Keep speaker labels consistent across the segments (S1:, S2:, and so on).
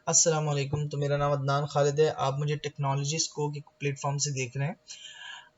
S1: अस्सलाम वालेकुम। तो मेरा नाम अदनान खालिद है। आप मुझे टेक्नोलॉजी स्कोप के प्लेटफॉर्म से देख रहे हैं।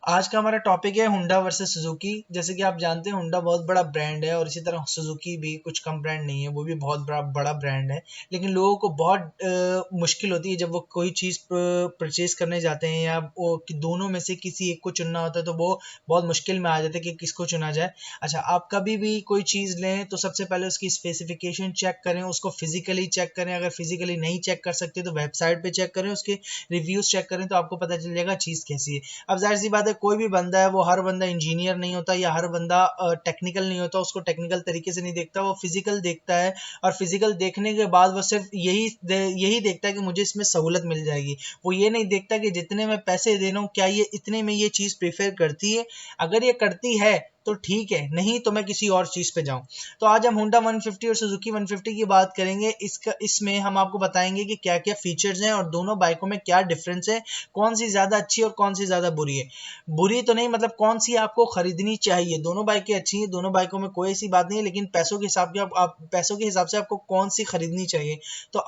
S1: आज का हमारा टॉपिक है हुंडा वर्सेस सुजुकी। जैसे कि आप जानते हैं हुंडा बहुत बड़ा ब्रांड है और इसी तरह सुजुकी भी कुछ कम ब्रांड नहीं है, वो भी बहुत बड़ा बड़ा ब्रांड है। लेकिन लोगों को बहुत मुश्किल होती है जब वो कोई चीज़ परचेज करने जाते हैं या वो कि दोनों में से किसी एक को चुनना होता है, तो वो बहुत मुश्किल में आ जाते हैं कि किसको चुना जाए। अच्छा, आप कभी भी कोई चीज़ लें तो सबसे पहले उसकी स्पेसिफिकेशन चेक करें, उसको फिजिकली चेक करें। अगर फिजिकली नहीं चेक कर सकते तो वेबसाइट पे चेक करें, उसके रिव्यूज़ चेक करें, तो आपको पता चल जाएगा चीज़ कैसी है। अब जाहिर सी बात है, कोई भी बंदा है, वो हर बंदा इंजीनियर नहीं होता या हर बंदा टेक्निकल नहीं होता, उसको टेक्निकल तरीके से नहीं देखता, वो फिजिकल देखता है। और फिजिकल देखने के बाद वो सिर्फ यही देखता है कि मुझे इसमें सहूलत मिल जाएगी। वो ये नहीं देखता कि जितने मैं पैसे दे रहा हूँ क्या ये इतने में ये चीज़ प्रेफर करती है। अगर ये करती है तो ठीक है, नहीं तो मैं किसी और चीज़ पे जाऊँ। तो आज हम होंडा 150 और सुजुकी 150 की बात करेंगे। इसमें हम आपको बताएंगे कि क्या क्या फीचर्स हैं और दोनों बाइकों में क्या डिफरेंस है, कौन सी ज़्यादा अच्छी है और कौन सी ज़्यादा बुरी है। बुरी तो नहीं, मतलब कौन सी आपको खरीदनी चाहिए। दोनों बाइकें अच्छी हैं, दोनों बाइकों में कोई ऐसी बात नहीं है, लेकिन पैसों के हिसाब से आप पैसों के हिसाब से आपको कौन सी खरीदनी चाहिए। तो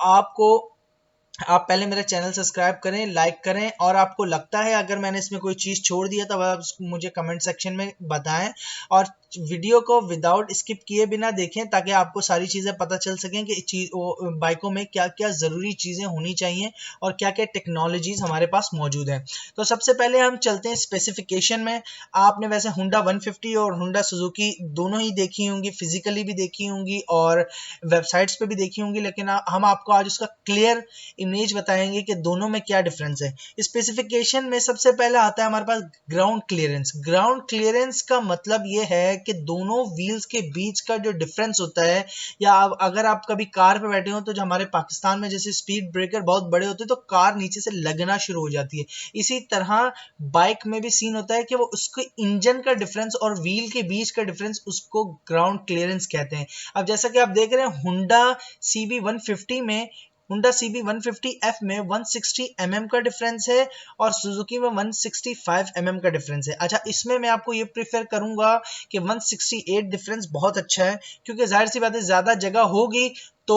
S1: आप पहले मेरा चैनल सब्सक्राइब करें, लाइक करें, और आपको लगता है अगर मैंने इसमें कोई चीज़ छोड़ दिया तो आप मुझे कमेंट सेक्शन में बताएं। और वीडियो को विदाउट स्किप किए बिना देखें ताकि आपको सारी चीज़ें पता चल सकें कि बाइकों में क्या क्या ज़रूरी चीज़ें होनी चाहिए और क्या क्या टेक्नोलॉजीज़ हमारे पास मौजूद हैं। तो सबसे पहले हम चलते हैं स्पेसिफिकेशन में। आपने वैसे हुंडा 150 और हुंडा सुजुकी दोनों ही देखी होंगी, फिजिकली भी देखी होंगी और वेबसाइट्स पे भी देखी होंगी, लेकिन हम आपको आज उसका क्लियर इमेज बताएंगे कि दोनों में क्या डिफरेंस है। स्पेसिफिकेशन में सबसे पहले आता है हमारे पास ग्राउंड क्लियरेंस। ग्राउंड क्लियरेंस का मतलब ये है कि दोनों व्हील्स के बीच का जो डिफरेंस होता है, या अगर आप कभी कार पे बैठे हो तो जो हमारे पाकिस्तान में जैसे स्पीड ब्रेकर बहुत बड़े होते हैं तो कार नीचे से लगना शुरू हो जाती है, इसी तरह बाइक में भी सीन होता है कि वो उसके इंजन का डिफरेंस और व्हील के बीच का डिफरेंस, उसको ग्राउंड क्लियरेंस कहते हैं। अब जैसा कि आप देख रहे हैं हुंडा CB 150 में, हुंडा CB 150F में 160 mm का डिफरेंस है और सुजुकी में 165 mm का डिफरेंस है। अच्छा, इसमें मैं आपको ये प्रीफर करूंगा कि 168 डिफरेंस बहुत अच्छा है, क्योंकि जाहिर सी बात है ज़्यादा जगह होगी तो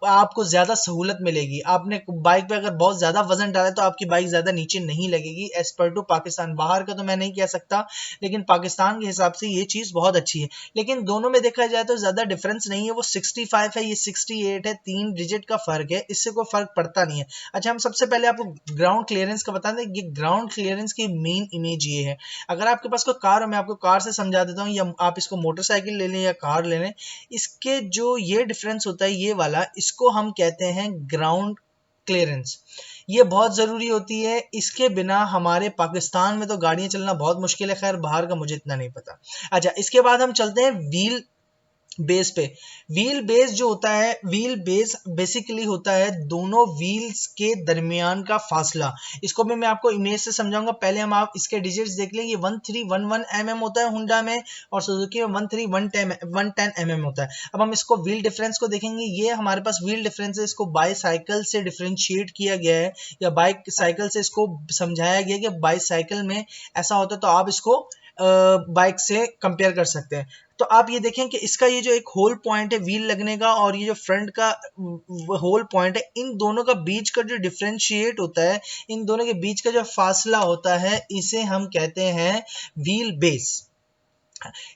S1: आपको ज़्यादा सहूलत मिलेगी। आपने बाइक पे अगर बहुत ज़्यादा वजन डाला तो आपकी बाइक ज़्यादा नीचे नहीं लगेगी। एज पर टू पाकिस्तान, बाहर का तो मैं नहीं कह सकता, लेकिन पाकिस्तान के हिसाब से ये चीज़ बहुत अच्छी है। लेकिन दोनों में देखा जाए तो ज़्यादा डिफरेंस नहीं है, वो 65 है, ये 68 है, 3 डिजिट का फ़र्क है, इससे कोई फ़र्क पड़ता नहीं है। अच्छा, हम सबसे पहले आपको ग्राउंड क्लियरेंस का बता दें। ये ग्राउंड क्लियरेंस की मेन इमेज ये है। अगर आपके पास कोई कार हो, मैं आपको कार से समझा देता हूँ, या आप इसको मोटरसाइकिल ले लें या कार ले लें, इसके जो ये डिफरेंस होता है ये वाला, इसको हम कहते हैं ग्राउंड क्लियरेंस। ये बहुत ज़रूरी होती है, इसके बिना हमारे पाकिस्तान में तो गाड़ियाँ चलना बहुत मुश्किल है। खैर, बाहर का मुझे इतना नहीं पता। अच्छा, इसके बाद हम चलते हैं व्हील बेस पे। व्हील बेस जो होता है, व्हील बेस बेसिकली होता है दोनों व्हील्स के दरमियान का फासला। इसको भी मैं आपको इमेज से समझाऊंगा। पहले हम आप इसके डिजिट्स देख लें। ये 1311 mm होता है हुंडा में और सुजुकी में 1310 mm होता है। अब हम इसको व्हील डिफरेंस को देखेंगे। ये हमारे पास व्हील डिफरेंस है, इसको बाईसाइकिल से डिफरेंशिएट किया गया है, या बाइक साइकिल से इसको समझाया गया है कि बाईसाइकिल में ऐसा होता है, तो आप इसको बाइक से कंपेयर कर सकते हैं। तो आप ये देखें कि इसका ये जो एक होल पॉइंट है व्हील लगने का, और ये जो फ्रंट का होल पॉइंट है, इन दोनों का बीच का जो डिफरेंशिएट होता है, इन दोनों के बीच का जो फासला होता है, इसे हम कहते हैं व्हील बेस।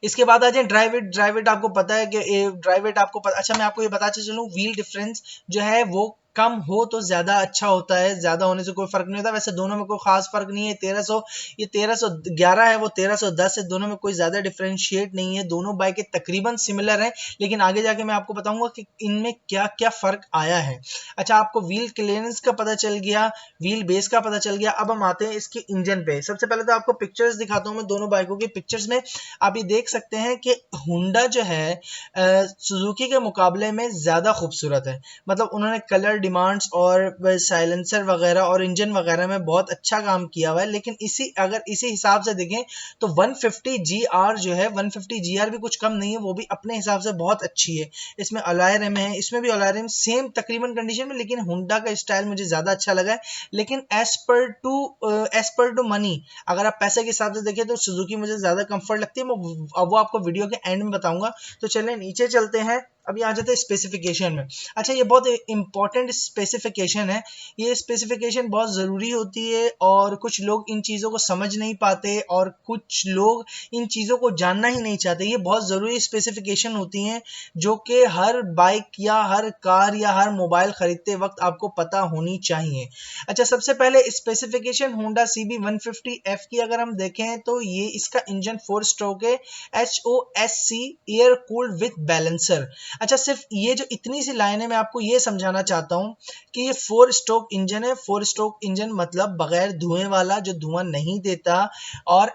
S1: इसके बाद आ जाए ड्राइव इट। ड्राइव इट आपको पता है कि ड्राइव इट आपको पता। अच्छा, मैं आपको ये बताते चलूँ, व्हील डिफरेंस जो है वो कम हो तो ज़्यादा अच्छा होता है, ज़्यादा होने से कोई फ़र्क नहीं होता। वैसे दोनों में कोई ख़ास फ़र्क नहीं है। 1300, ये 1311 है, वो 1310 है, दोनों में कोई ज़्यादा डिफरेंशिएट नहीं है। दोनों बाइकें तकरीबन सिमिलर हैं, लेकिन आगे जाके मैं आपको बताऊंगा कि इनमें क्या क्या फ़र्क आया है। अच्छा, आपको व्हील क्लियरेंस का पता चल गया, व्हील बेस का पता चल गया। अब हम आते हैं इसके इंजन पे। सबसे पहले तो आपको पिक्चर्स दिखाता हूँ मैं दोनों बाइकों की। पिक्चर्स में आप ये देख सकते हैं कि हुंडा जो है सुजुकी के मुकाबले में ज़्यादा खूबसूरत है। मतलब उन्होंने कलर डिमांड्स और साइलेंसर वगैरह और इंजन वगैरह में बहुत अच्छा काम किया हुआ है। लेकिन अगर इसी हिसाब से देखें तो 150 GR जो है, 150 GR भी कुछ कम नहीं है, वो भी अपने हिसाब से बहुत अच्छी है। इसमें अलॉय रिम है, इसमें भी अलॉय रिम सेम तकरीबन कंडीशन में, लेकिन हुंडा का स्टाइल मुझे ज़्यादा अच्छा लगा है। लेकिन एज पर टू मनी, अगर आप पैसे के हिसाब से देखें तो सुजुकी मुझे ज़्यादा कंफर्ट लगती है। वो आपको वीडियो के एंड में बताऊंगा। तो चलें नीचे चलते हैं। अभी आ जाते हैं स्पेसिफिकेशन में। अच्छा, ये बहुत इंपॉर्टेंट स्पेसिफिकेशन है, ये स्पेसिफिकेशन बहुत ज़रूरी होती है और कुछ लोग इन चीज़ों को समझ नहीं पाते और कुछ लोग इन चीज़ों को जानना ही नहीं चाहते। ये बहुत ज़रूरी स्पेसिफिकेशन होती हैं जो कि हर बाइक या हर कार या हर मोबाइल खरीदते वक्त आपको पता होनी चाहिए। अच्छा, सबसे पहले स्पेसिफिकेशन होंडा CB150F की अगर हम देखें तो ये इसका इंजन 4 स्ट्रोक है, HOSC air cooled with balancer. अच्छा, सिर्फ ये जो इतनी सी लाइनें मैं आपको ये समझाना चाहता हूँ कि ये 4 स्ट्रोक इंजन है। 4 स्ट्रोक इंजन मतलब बगैर धुएं वाला, जो धुआं नहीं देता। और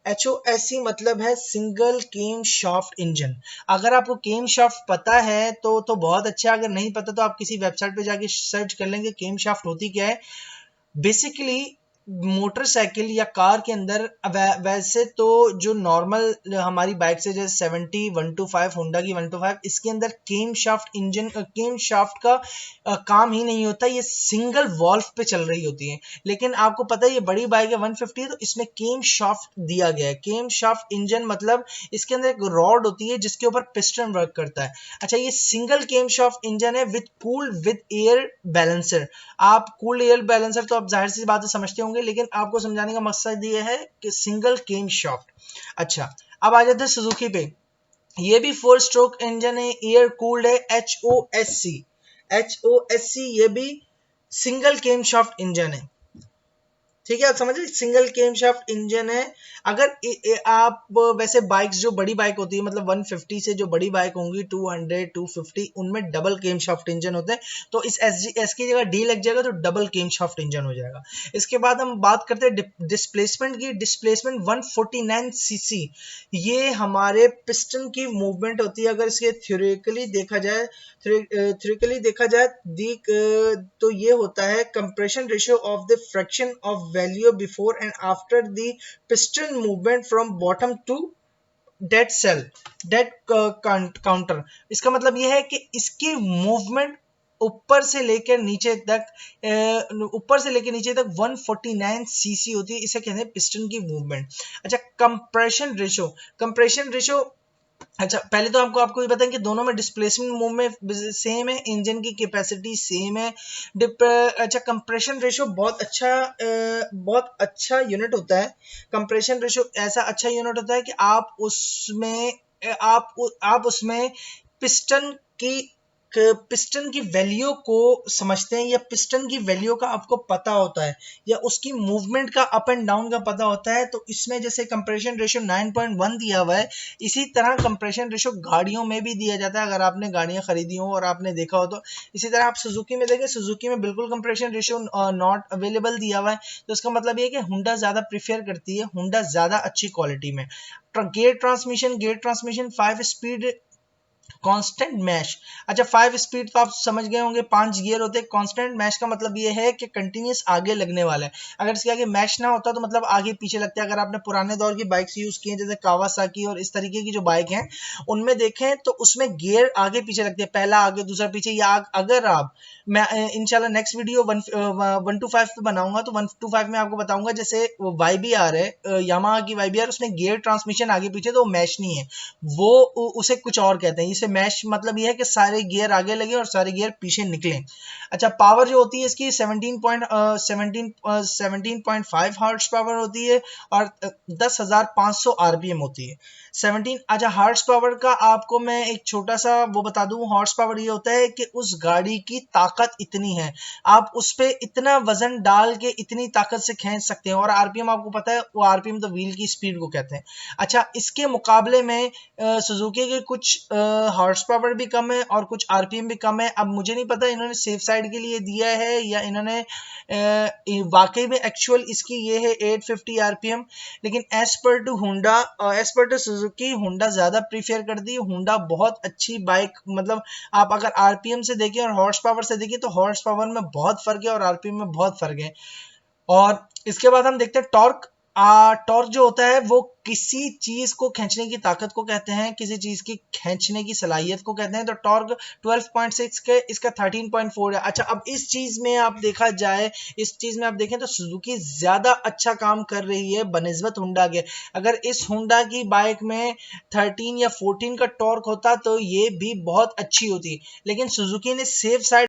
S1: HOSC मतलब है सिंगल केम शाफ्ट इंजन। अगर आपको केम शाफ्ट पता है तो बहुत अच्छा, अगर नहीं पता तो आप किसी वेबसाइट पे जाके सर्च कर लेंगे केम शाफ्ट होती क्या है। बेसिकली मोटरसाइकिल या कार के अंदर वैसे तो जो नॉर्मल हमारी बाइक से जैसे 125 होंडा की 125, इसके अंदर केम शाफ्ट इंजन केम शाफ्ट का काम ही नहीं होता, ये सिंगल वॉल्व पे चल रही होती है। लेकिन आपको पता है ये बड़ी बाइक है 150, तो इसमें केम शाफ्ट दिया गया है। केम शाफ्ट इंजन मतलब इसके अंदर एक रॉड होती है जिसके ऊपर पिस्टन वर्क करता है। अच्छा, ये सिंगल केम शाफ्ट इंजन है with cooled with air balancer. आप कूल्ड एयर बैलेंसर तो आप जाहिर सी बात समझते होंगे, लेकिन आपको समझाने का मकसद ये है कि सिंगल केम शाफ्ट। अच्छा, अब आ जाते हैं सुजुकी पे। ये भी 4 स्ट्रोक इंजन है, एयर कूल्ड है, HOSC ये भी सिंगल केम शाफ्ट इंजन है। ठीक है, आप समझ रहे, सिंगल केम शाफ्ट इंजन है। अगर आप वैसे बाइक्स जो बड़ी बाइक होती है मतलब 150 से जो बड़ी बाइक होंगी 200 250, उनमें डबल केम शाफ्ट इंजन होते हैं, तो इस एस की जगह डी लग जाएगा तो डबल केम शाफ्ट इंजन हो जाएगा। इसके बाद हम बात करते हैं डिस्प्लेसमेंट की। डिस्प्लेसमेंट 149 सीसी, ये हमारे पिस्टन की मूवमेंट होती है। अगर इसके थ्योरेटिकली देखा जाए तो ये होता है compression ratio of the fraction of value before and after the piston movement from bottom to dead cell dead counter. इसका मतलब ये है कि इसकी मूवमेंट ऊपर से लेकर नीचे तक 149 सीसी होती है, इसे कहते हैं पिस्टन की मूवमेंट। अच्छा, कंप्रेशन रेशियो। अच्छा, पहले तो आपको ये बताएं कि दोनों में डिस्प्लेसमेंट मूवमेंट सेम है, इंजन की कैपेसिटी सेम है। अच्छा, कंप्रेशन रेशियो बहुत अच्छा यूनिट होता है। कंप्रेशन रेशियो ऐसा अच्छा यूनिट होता है कि आप उसमें पिस्टन की वैल्यू को समझते हैं, या पिस्टन की वैल्यू का आपको पता होता है, या उसकी मूवमेंट का अप एंड डाउन का पता होता है। तो इसमें जैसे कंप्रेशन रेशियो 9.1 दिया हुआ है, इसी तरह कंप्रेशन रेशियो गाड़ियों में भी दिया जाता है। अगर आपने गाड़ियां खरीदी हो और आपने देखा हो तो इसी तरह आप सुजुकी में देखें, सुजुकी में बिल्कुल कंप्रेशन रेशियो नॉट अवेलेबल दिया हुआ है। तो इसका मतलब ये है कि हुंडा ज़्यादा प्रीफर करती है, हुंडा ज़्यादा अच्छी क्वालिटी में। Gear transmission 5 speed constant mesh. अच्छा, 5 स्पीड तो आप समझ गए होंगे, 5 गियर होते हैं। कांस्टेंट मैश का मतलब ये है कि कंटिन्यूस आगे लगने वाला है। अगर इसके आगे मैश ना होता तो मतलब आगे पीछे लगता है। अगर आपने पुराने दौर की बाइक्स यूज की हैं जैसे कावासाकी और इस तरीके की जो बाइक हैं, उनमें देखें तो उसमें गियर आगे पीछे लगते हैं, पहला आगे दूसरा पीछे। या अगर आप, मैं इंशाल्लाह नेक्स्ट वीडियो 125 पे बनाऊंगा तो 125 में आपको बताऊंगा, जैसे YBR है, यामाहा की YBR, उसमें गियर ट्रांसमिशन आगे पीछे, तो वो मैश नहीं है, वो उसे कुछ और कहते हैं। इसे मैश मतलब ये है कि सारे गियर आगे लगे और सारे गियर पीछे निकले। अच्छा, पावर जो होती है इसकी 17.5 हॉर्स पावर होती है और 10,500 RPM होती है। 17। अच्छा, हॉर्स पावर का आपको मैं एक छोटा सा वो बता दूं। हॉर्स पावर ये होता है कि उस गाड़ी की ताकत इतनी है, आप उस पर इतना वजन डाल के इतनी ताकत से खींच सकते हैं। और RPM आपको पता है, वो RPM तो व्हील की स्पीड को कहते हैं। अच्छा, इसके मुकाबले में सुजुकी के कुछ हॉर्स पावर भी कम है और कुछ RPM भी कम है। अब मुझे नहीं पता इन्होंने सेफ साइड के लिए दिया है या इन्होंने वाकई में एक्चुअल इसकी ये है 850 RPM। लेकिन एज पर टू सुजुकी हुंडा ज्यादा प्रीफर करती है। हुंडा बहुत अच्छी बाइक, मतलब आप अगर RPM से देखें और हॉर्स पावर से देखें तो हॉर्स पावर में बहुत फर्क है और RPM में बहुत फर्क है। और इसके बाद हम देखते हैं टॉर्क। टॉर्क जो होता है वो किसी चीज को खींचने की ताकत को कहते हैं, किसी चीज की खींचने की सलाहियत को कहते हैं। तो टॉर्क 12.6 के, इसका 13.4 है। अच्छा, अब इस चीज में आप देखा जाए, इस चीज में आप देखें तो सुजुकी ज्यादा अच्छा काम कर रही है बनिस्बत हुंडा के। अगर इस हुंडा की बाइक में 13 या 14 का टॉर्क होता तो ये भी बहुत अच्छी होती, लेकिन सुजुकी ने सेफ साइड